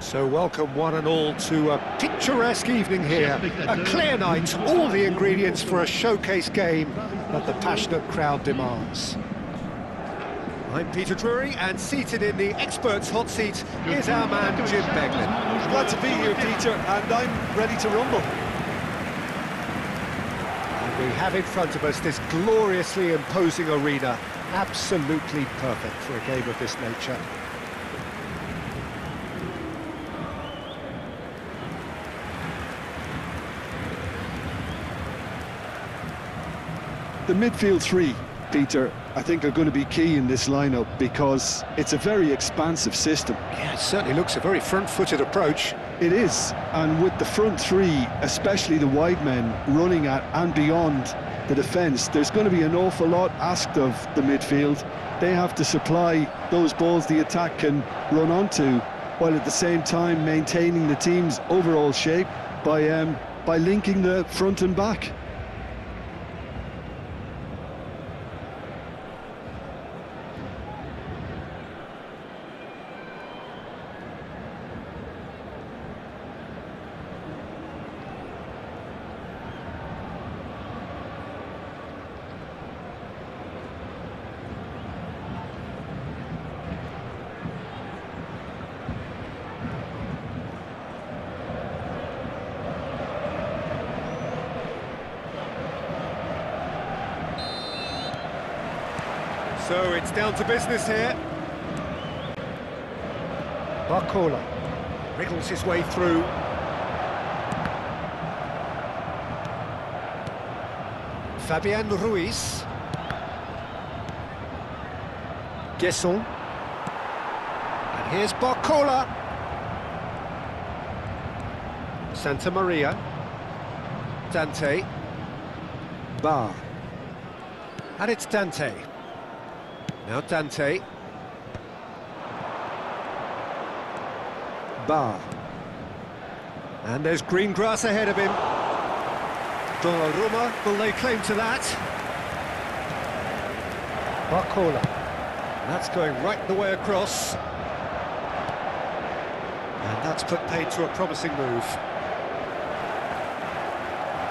So welcome one and all to a picturesque evening here, a clear night, all the ingredients for a showcase game that the passionate crowd demands. I'm Peter Drury, and seated in the experts' hot seat is our man Jim Beglin. Glad to be here, Peter, and I'm ready to rumble. And we have in front of us this gloriously imposing arena, absolutely perfect for a game of this nature. The midfield three, Peter, I think are going to be key in this lineup because it's a very expansive system. Yeah, it certainly looks a very front-footed approach. It is, and with the front three, especially the wide men, running at and beyond the defence, there's going to be an awful lot asked of the midfield. They have to supply those balls the attack can run onto, while at the same time maintaining the team's overall shape by linking the front and back. So it's down to business here. Barcola wriggles his way through. Fabian Ruiz. Guesson. And here's Barcola. Santa Maria. Dante. Bar. And it's Dante. Now Dante. Bar. And there's green grass ahead of him. Donnarumma will lay claim to that. Barcola. That's going right the way across. And that's put paid to a promising move.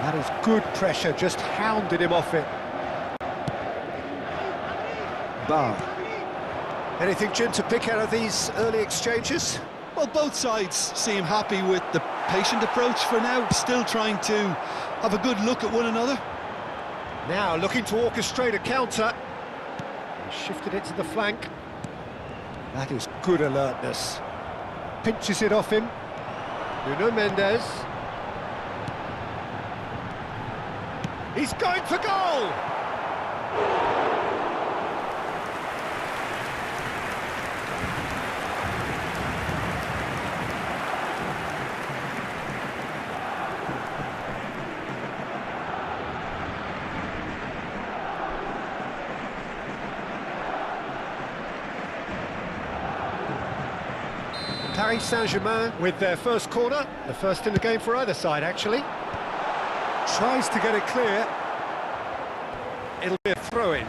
That is good pressure, just hounded him off it. Bar. Anything, Jim, to pick out of these early exchanges? Well, both sides seem happy with the patient approach for now, still trying to have a good look at one another. Now looking to orchestrate a counter. He shifted it to the flank. That is good alertness. Pinches it off him. Nuno Mendes. He's going for goal! Paris Saint-Germain with their first corner, the first in the game for either side, actually. Tries to get it clear. It'll be a throw-in.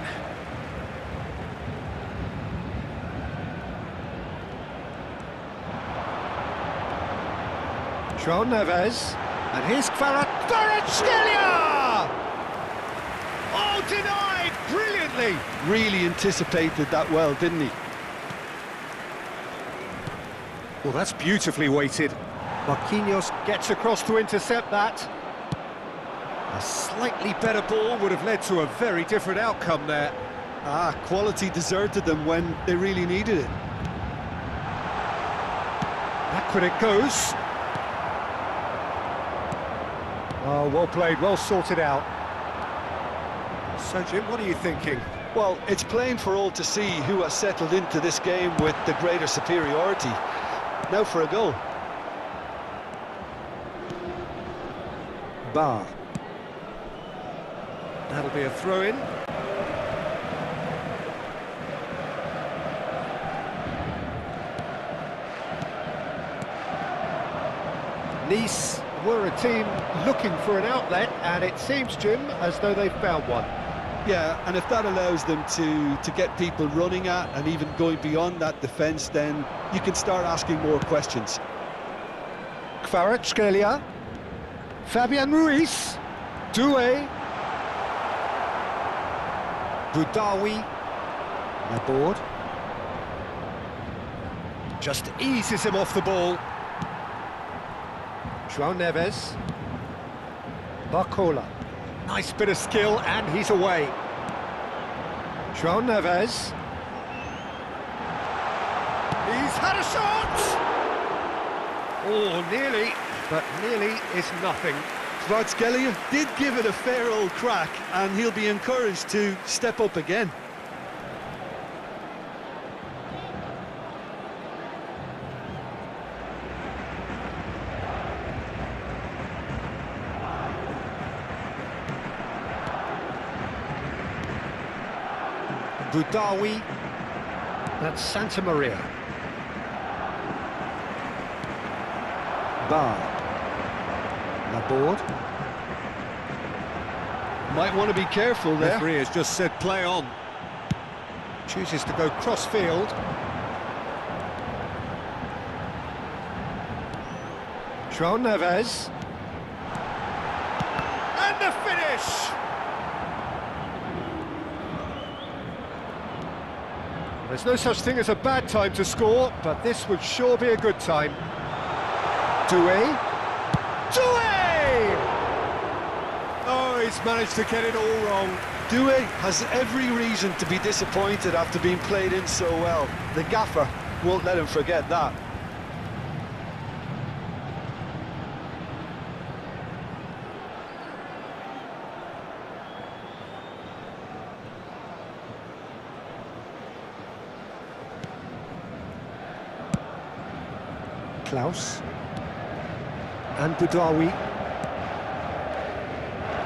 João Neves, and here's Kvaratskhelia! Oh, denied brilliantly! Really anticipated that well, didn't he? Well, that's beautifully weighted. Marquinhos gets across to intercept that. A slightly better ball would have led to a very different outcome there. Quality deserted them when they really needed it. Backward it goes. Oh, well played, well sorted out. So, Jim, what are you thinking? Well, it's plain for all to see who has settled into this game with the greater superiority. Now for a goal. Bar. That'll be a throw-in. Nice were a team looking for an outlet, and it seems, Jim, as though they've found one. Yeah, and if that allows them to get people running at and even going beyond that defence, then you can start asking more questions. Kvaratskhelia. Fabian Ruiz. Doué. Boudaoui. Aboard. Just eases him off the ball. João Neves. Barcola. Nice bit of skill, and he's away. João Neves. He's had a shot! Oh, nearly, but nearly is nothing. Kvaratskhelia did give it a fair old crack, and he'll be encouraged to step up again. Boudaoui. That's Santa Maria. Bar. Aboard. Might want to be careful there. Referee has just said play on. Chooses to go cross-field. João Neves. And the finish! There's no such thing as a bad time to score, but this would sure be a good time. Doué. Doué! Oh, he's managed to get it all wrong. Doué has every reason to be disappointed after being played in so well. The gaffer won't let him forget that. Klaus. And Boudaoui.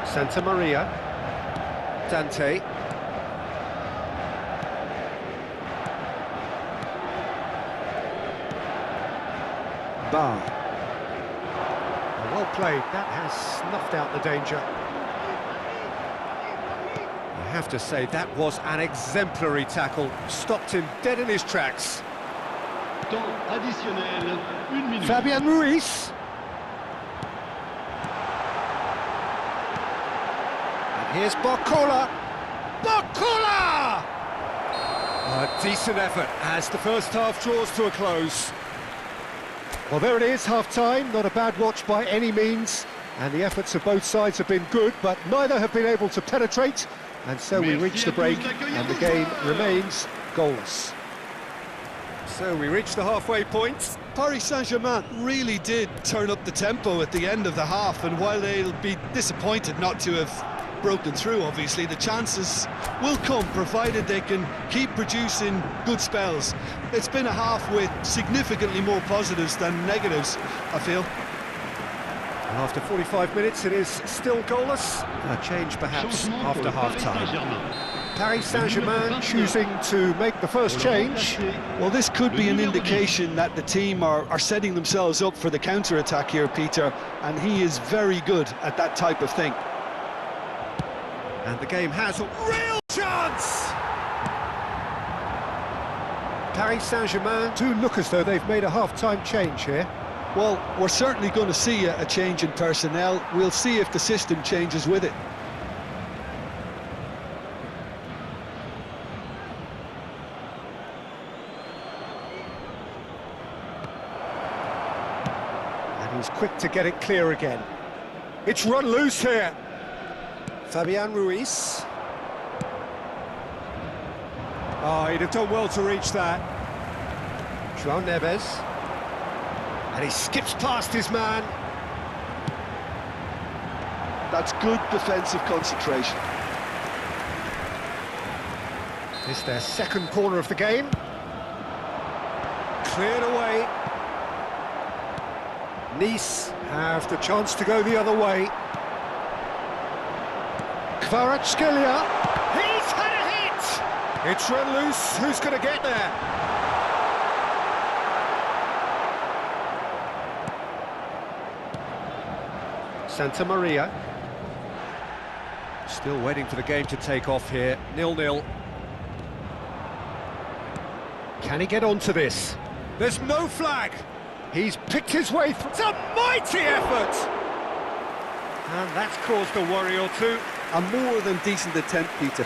Santa Maria. Dante. Bar. Well played, that has snuffed out the danger. I have to say, that was an exemplary tackle. Stopped him dead in his tracks. Temps additionnel, 1 minute. Fabian Ruiz. And here's Barcola. Barcola! A decent effort as the first half draws to a close. Well, there it is, half-time. Not a bad watch by any means. And the efforts of both sides have been good, but neither have been able to penetrate. And so we reach the break, and the game remains goalless. So we reach the halfway point. Paris Saint-Germain really did turn up the tempo at the end of the half, and while they'll be disappointed not to have broken through, obviously, the chances will come, provided they can keep producing good spells. It's been a half with significantly more positives than negatives, I feel. And after 45 minutes, it is still goalless. A change perhaps after half-time. Paris Saint-Germain choosing to make the first change. Well, this could be an indication that the team are setting themselves up for the counter-attack here, Peter, and he is very good at that type of thing. And the game has a real chance! Paris Saint-Germain do look as though they've made a half-time change here. Well, we're certainly going to see a change in personnel. We'll see if the system changes with it. He's quick to get it clear again. It's run loose here. Fabian Ruiz. Oh, he'd have done well to reach that. João Neves. And he skips past his man. That's good defensive concentration. It's their second corner of the game. Cleared away. Nice have the chance to go the other way. Kvaratskhelia. He's had a hit! It's run loose. Who's going to get there? Santa Maria. Still waiting for the game to take off here. 0-0. Can he get onto this? There's no flag! He's picked his way through. It's a mighty effort! And that's caused a worry or two. A more than decent attempt, Peter.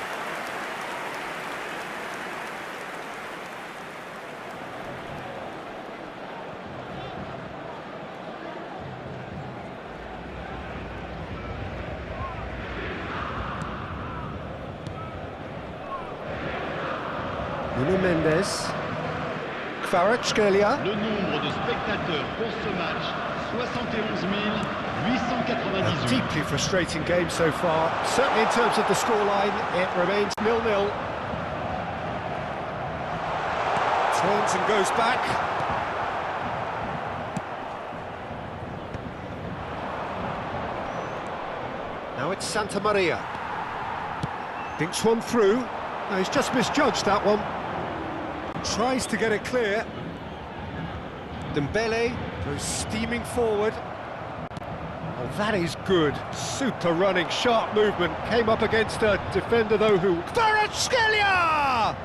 Nuno Mendes. Kvaratskhelia. Le nombre de spectateurs pour ce match, 71 A 898. deeply frustrating game so far. Certainly in terms of the scoreline, it remains 0-0. Turns and goes back. Now it's Santa Maria. Dinks one through. No, he's just misjudged that one. Tries to get it clear. Dembele goes steaming forward. Oh, that is good. Super running, sharp movement. Came up against a defender, though, who... Kvaratskhelia!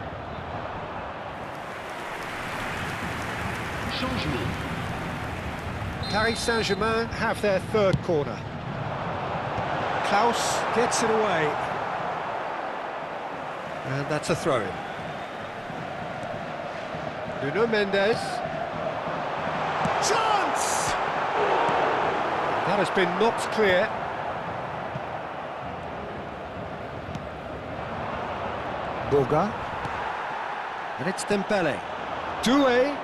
Changement. Paris Saint-Germain have their third corner. Klaus gets it away. And that's a throw-in. Nuno Mendes. Chance! That has been knocked clear. Boga. And it's Dembele. Doué.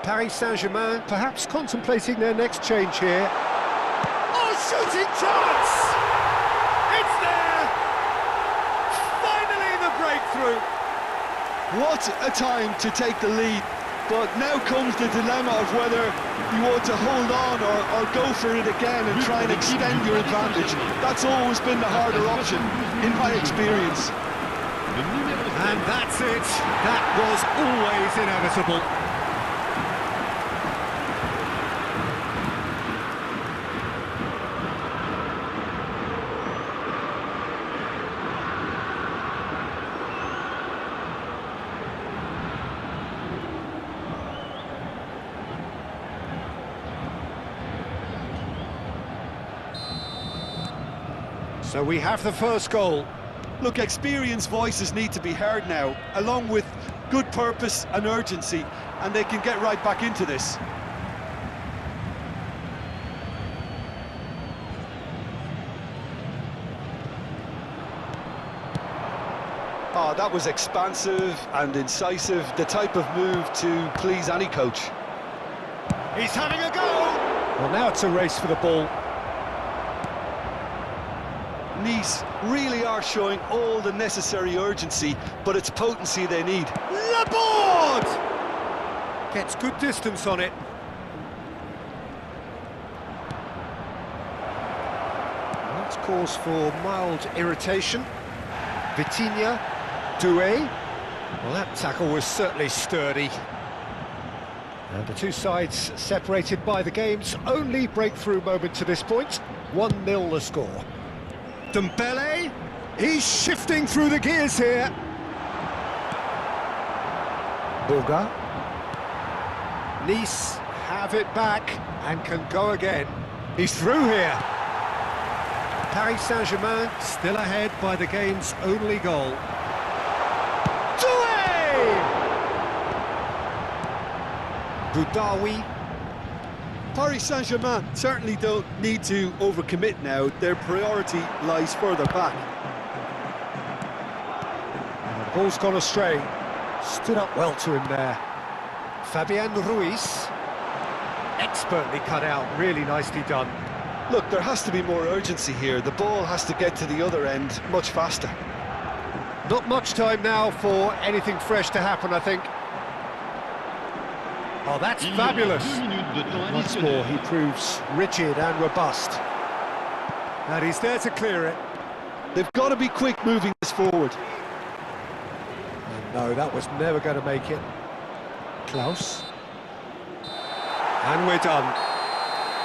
Paris Saint-Germain perhaps contemplating their next change here. Oh, shooting chance! It's there! Finally the breakthrough! What a time to take the lead. But now comes the dilemma of whether you want to hold on or go for it again and try and extend your advantage. That's always been the harder option, in my experience. And that's it. That was always inevitable. So we have the first goal. Look, experienced voices need to be heard now, along with good purpose and urgency, and they can get right back into this. Oh, that was expansive and incisive, the type of move to please any coach. He's having a go! Well, now it's a race for the ball. Nice really are showing all the necessary urgency, but it's potency they need. Laborde! Gets good distance on it. That's cause for mild irritation. Vitinha, Doué. Well, that tackle was certainly sturdy. And the two sides separated by the game's only breakthrough moment to this point. 1-0 the score. Dembele, he's shifting through the gears here. Boga. Nice have it back and can go again. He's through here. Paris Saint-Germain still ahead by the game's only goal. Doué! Boudaoui. Paris Saint-Germain certainly don't need to overcommit now. Their priority lies further back. And the ball's gone astray. Stood up well to him there. Fabian Ruiz. Expertly cut out, really nicely done. Look, there has to be more urgency here. The ball has to get to the other end much faster. Not much time now for anything fresh to happen, I think. Oh, that's fabulous. Once more, he proves rigid and robust. And he's there to clear it. They've got to be quick moving this forward. And no, that was never going to make it. Klaus. And we're done.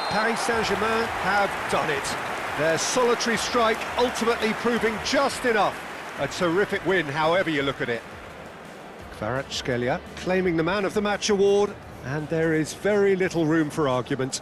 Paris Saint-Germain have done it. Their solitary strike ultimately proving just enough. A terrific win, however you look at it. Kvaratskhelia claiming the Man of the Match award, And there is very little room for argument.